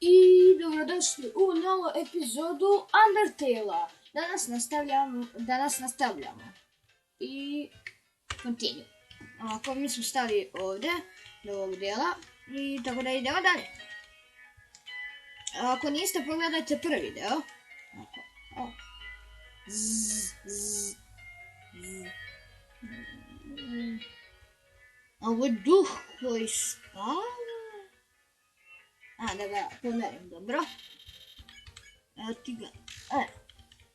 I dobrodošli u novu epizodu Undertale-a. Danas nastavljamo. I continue. Ovako, mi smo stali ovdje, do ovog dijela. I tako da idemo dalje. Ako niste, pogledajte prvi deo. Ovo je duh koji spava. Da ga pomerim, dobro. Evo ti ga.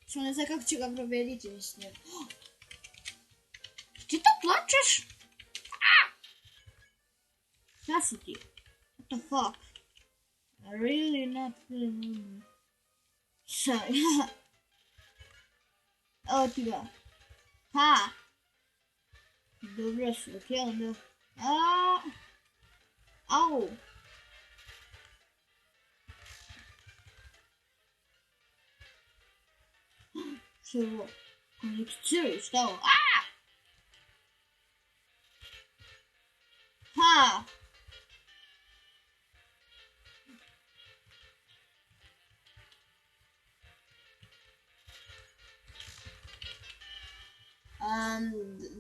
Samo ne znam kako ću ga probediti, mislim. Ti to plačeš? Šta si ti? What the fuck? Really not feeling. Sorry. Evo ti ga. Dobro su, okej, onda. Au. Što je ovo? Ko neki crvi, šta je ovo?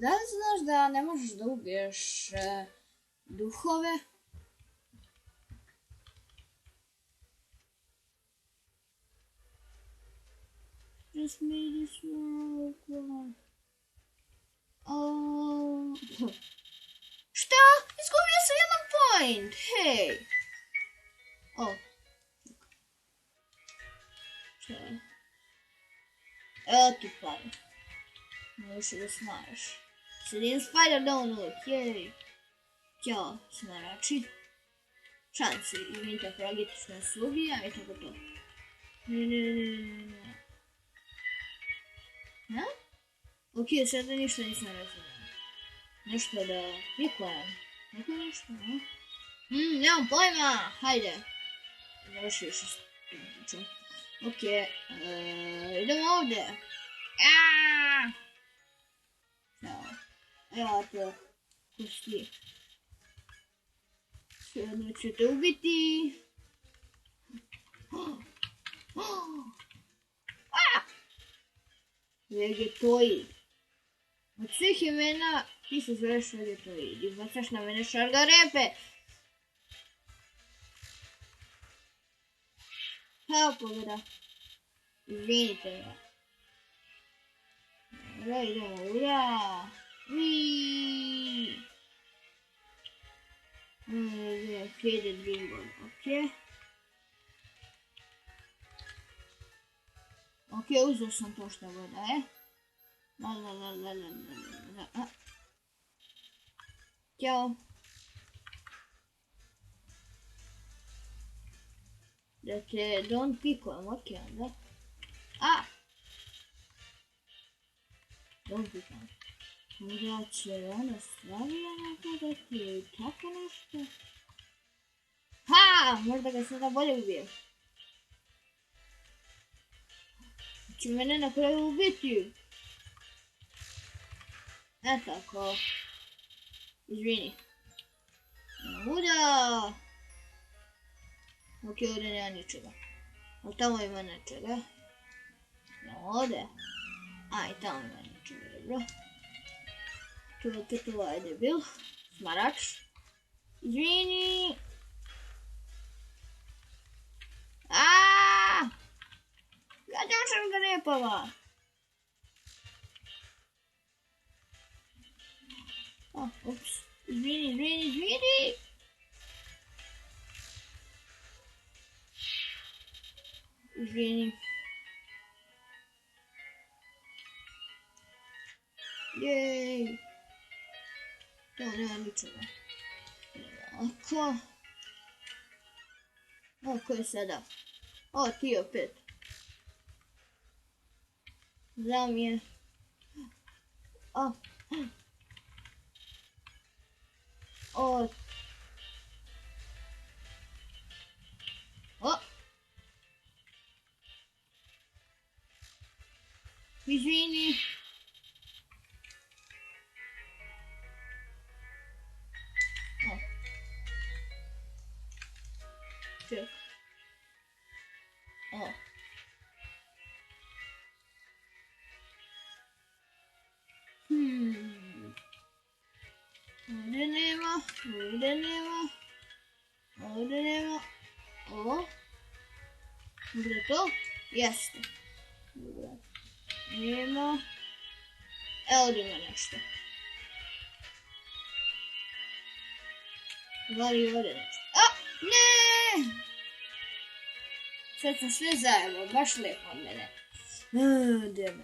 Da li znaš da ne možeš da ubiješ duhove? Just made this work. Šta? Izgubio sam jedan point! Hej! Šta je? Evo ti pare. Možeš da smaraš. Sedim Spider Donut, jej! Ćao, smarači. Šanse, imite fragetične slugi, a i tako to. Ok, sada ništa nisam razumio. Nešto da klikujem. Neko nešto, nemam pojma, hajde. Završio se s tim. Ok, idemo ovdje. Evo to, kusti. Jedno ću te ubiti. Vegetoid. Od svih imena ti se zoveš Vegetoid i bacaš na mene šargarepe. Evo pogleda. Izvinite me. Dobro, idemo, ura. Faded Ringworm, ok. Ok, uzeo sam to što god daje. Ćao. Da te don't pikujem, ok onda. Don't pikujem. Možda će ona stvarno napadati ili tako nešto. Možda ga sada bolje ubijem. Će mene na kraju ubiti. Tako. Izvini. Uda. Ok, ovdje nema ničega. Ali tamo ima nečega. Ovdje. I tamo ima ničega, dobro. Tu je opet ovaj debil. Smarač. Izvini. Gađam šargarepava. Ups. Izvini. Izvini. Jej. To nema ničega. Ko je sada? Ti opet. Znam je. Izvini. Ček. O. Ovdje nema, ovdje nema, ovdje nema. Ovo. Možda je to? Jeste. Nema. Evo ovdje ima nešto. Da li ovdje nešto? A! Ne! Sad sam sve zajebao, baš lijepo od mene. Djeme.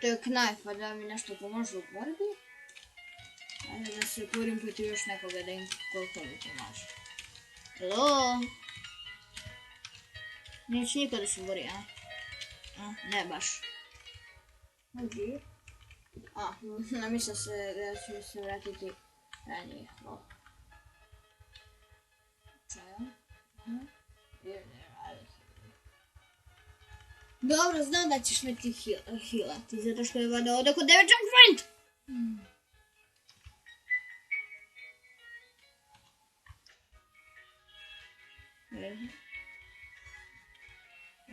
To je knajfa da mi nešto pomože u borbi. Ajde da se borim protiv još nekoga da im koliko mi pomaže. Hello? Neće niko da se bori, a? Ne baš. Ovdje? Namislio se da ću se vratiti ranije. Čaja? Dobro, znam da ćeš me ti healati, zato što je vada ovdje kod David Jump Friend!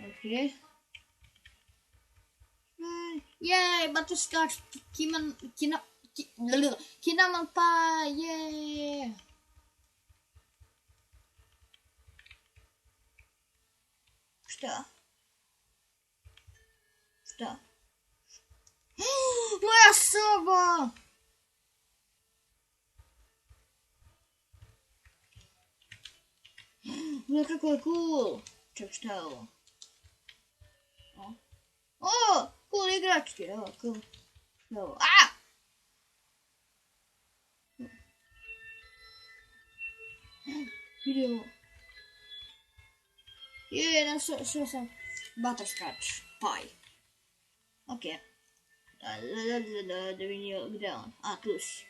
Ok. Jej, butterscotch, cinnamon pie, jej! Šta? Šta? Moja soba! Gle kako je cool! Ček, šta je ovo? O! Cool igračke, evo, cool. Šta je ovo? A! Vidi ovo. Našao sam butterscotch pie. Ok. Da vidim gdje je on. Tu si.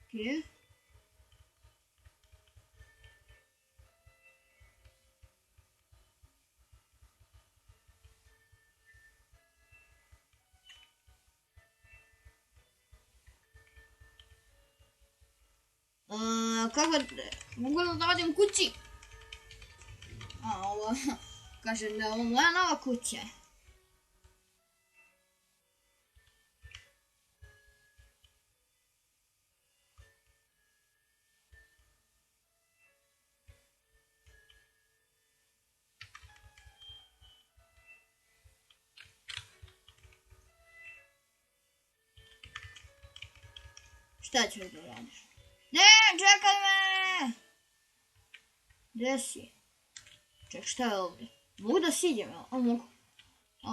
Ok. Kako mogu da odim kući? Ovo, kažem da je ovo moja nova kuća. Šta ću da radiš? Ne, čekaj me! Gdje si? Ček, šta je ovdje? Mogu da siđem, evo? Mogu.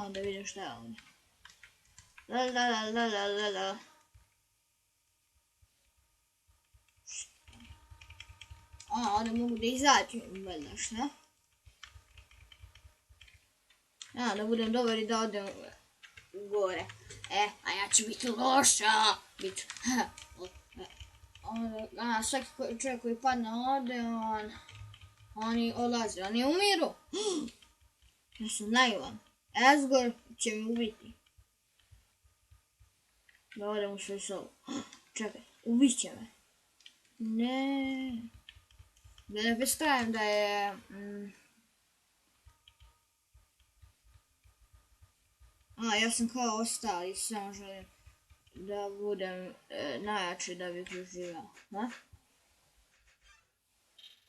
Da vidim šta je ovdje. La. Ovdje mogu da izađem, valjda, šta? Da budem dobar i da odem gore. A ja ću biti loša. Svaki čovjek koji padne ovdje, oni odlaze, oni umiru. Ja sam naivan. Asgore će mi ubiti. Da odem u svoju sobu. Čekaj, ubit će me. Ne. Da ne predstavim da je... ja sam kao ostali, samo želim da budem najjači da bih uživao.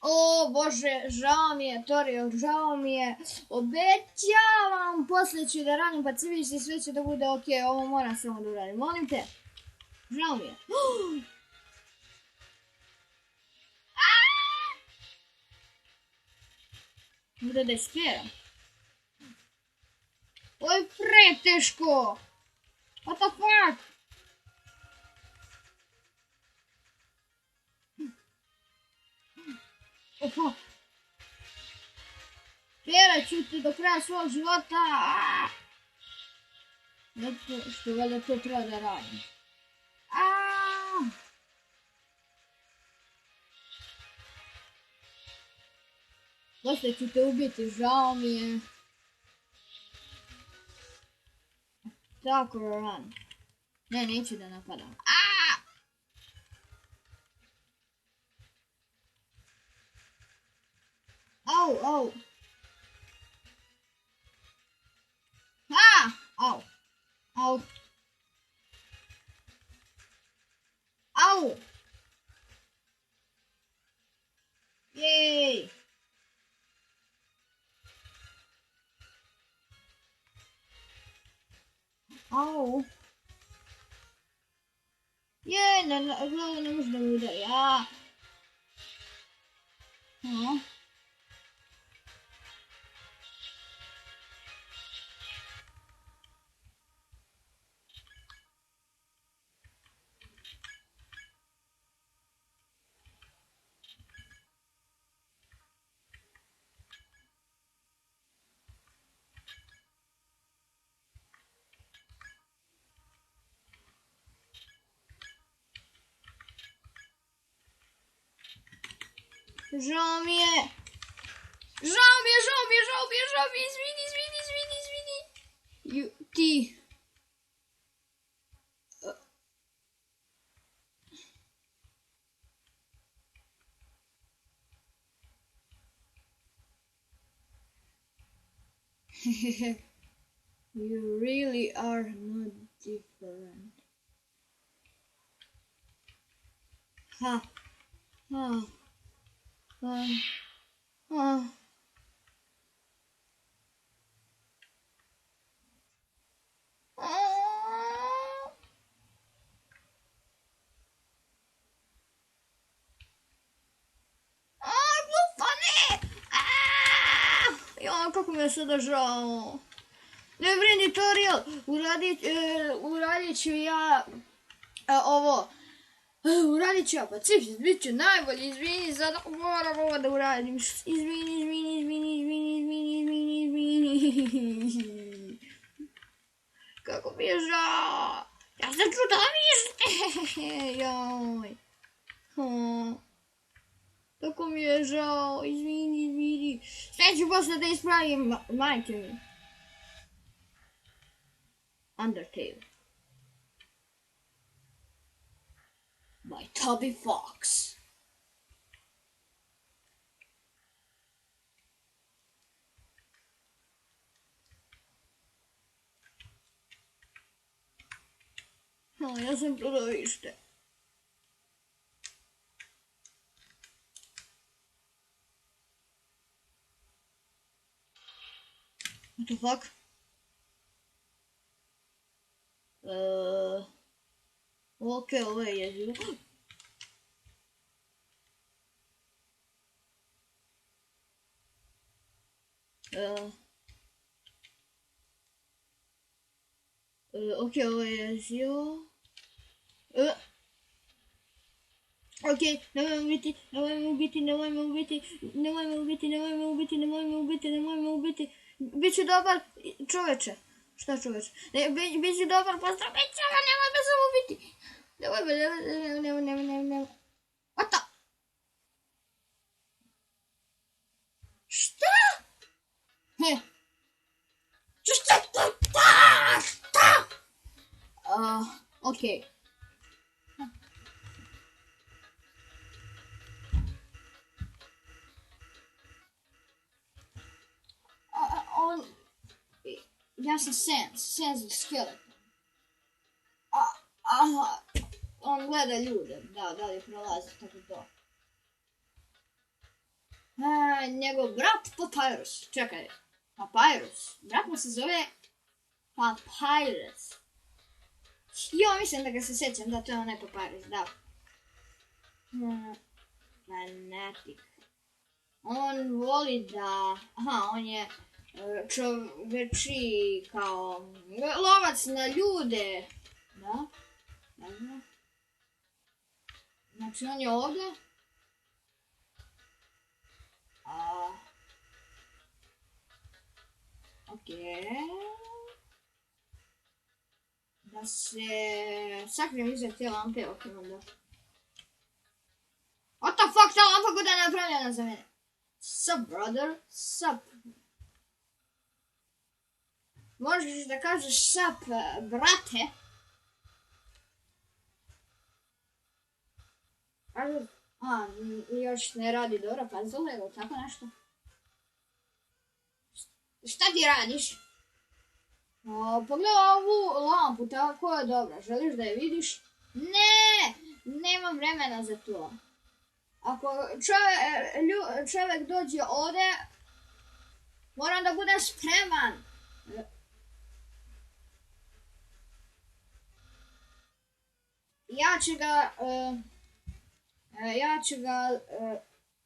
O Bože, žao mi je, Torio, žao mi je. Obećavam, poslije ću da radim pa civiš i sve će da bude ok, ovo moram samo da uradim. Molim te, žao mi je. Možda da ispiram. Ovo je preteško. What the fuck? Opa. Tjerat ću te do kraja svog života. Zato što valjda to treba da radim. Dosta ću te ubiti, žao mi je. Tako, run. Ne, neću da napadam. Au, au. Au. Au. Au. Jej. Au. Jej, glavu ne može da mi udari. Žao mi je, izvini. Ti. You really are not different. Kako mi je sada žao. Ne brini, Toriel, uradit ću ja ovo. Uradit ću ja Pacifist, bit ću najbolji, izvini, sada moram ovo da uradim. Izvini. Kako mi je žao. Ja sam čudovist. Joj. Tako mi je žao, izvini. Sve ću posle da ispravim, majke mi. Undertale. By Toby Fox. Ja sam čudovište. What the fuck? Okay, ovo je jezivo. Okay, ovo je jezivo. Okay, nemoj me ubiti. Biću dobar, čoveče. Šta čoveče? Biću dobar, pozdrav, nemoj me samo ubiti. Nemoj. What the? Šta? Šta? Okej. Ja sam Sans skeleton. Aha, on gleda ljude, da li prolazi tako to. Njegov brat Papyrus, čekaj, Papyrus, brat mu se zove Papyrus. Jo, mislim da ga se sjećam, da to je onaj Papyrus, da. Fanatik. On voli da, on je čoveči kao lovac na ljude. Da. Znači on je ovdje. Ok. Da se sakrijem iza te lampe, ok onda. What the fuck, ta lampa kuda je napravljena za mene? Sup, brother? Sup? Možeš da kažeš sup, brate? Još ne radi dobro puzzle ili tako nešto? Šta ti radiš? Pogledaj ovu lampu, tako je dobra. Želiš da je vidiš? Ne! Nemam vremena za to. Ako čovjek dođe ovdje, moram da budem spreman.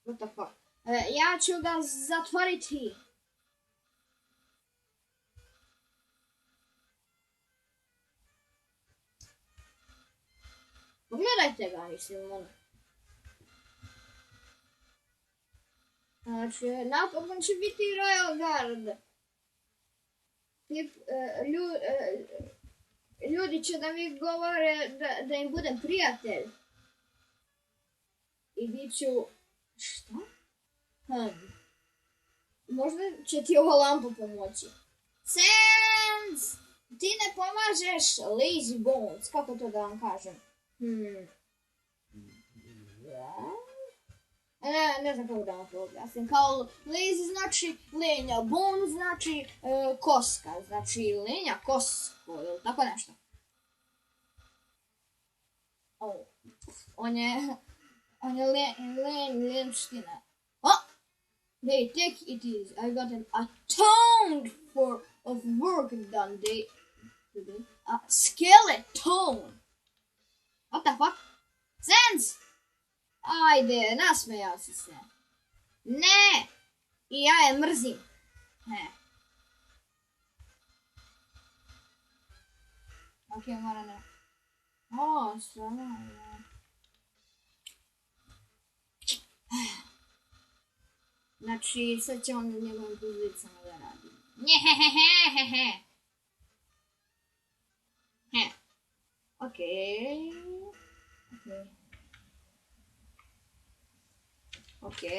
What the fuck? Ja ću ga zatvoriti. Pogledajte ga, mislim, ono. Znači, napokon će biti Royal Guard. Ljudi će da mi govore da im budem prijatelj. I bit ću... Šta? Možda će ti ova lampa pomoći. Sans! Ti ne pomažeš Lazy Bones, kako to da vam kažem? Ne znam kako da vam to objasnim. Kao lazy znači lenja, bone znači koska, znači lenja kosko ili tako nešto. On je lenština. They take it easy. I got a ton of work done today. A skeleton. What the fuck? Sans! Ajde, nasmejao si se. Ne! I ja je mrzim. Ok, moram da... stvarno... Znači, sad će on njegovim puzlicama da radi. Njehehehehehe. Ok.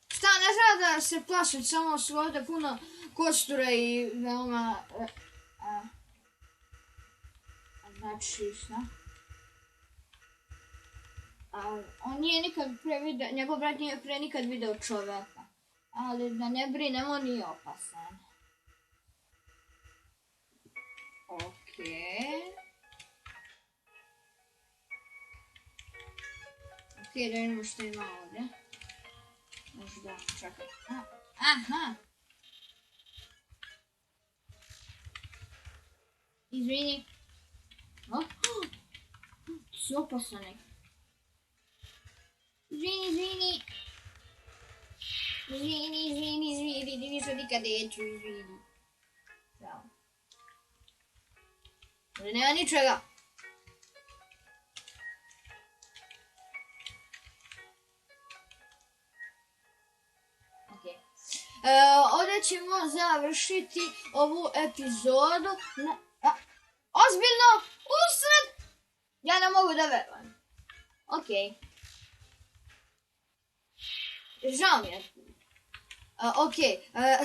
Šta, ne treba da se plašim, samo su ovdje puno kostura i veoma... Znači, šta? On nije nikad pre video, njegov brat nije pre nikad video čoveka. Ali da ne brinem, on nije opasan. Ok. Ok, da vidimo što ima ovdje. Možda, čekaj. Aha! Izvini. Su opasani. Izvini. Više nikad neću, izvini. Bravo. Ali nema ničega. Ovdje ćemo završiti ovu epizodu. Ozbiljno, usred! Ja ne mogu da verujem. Ok. Žao mi je. Ok,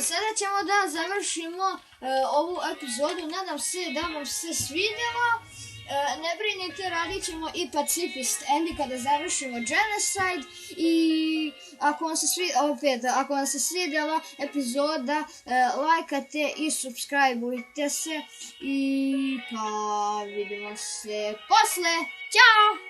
sada ćemo da završimo ovu epizodu. Nadam se da vam se svidjelo. Ne brinite, radit ćemo i Pacifist Andy kada završimo Genocide. I ako vam se svidjela epizoda, lajkate i subscribeujte se. I pa vidimo se posle. Ćao!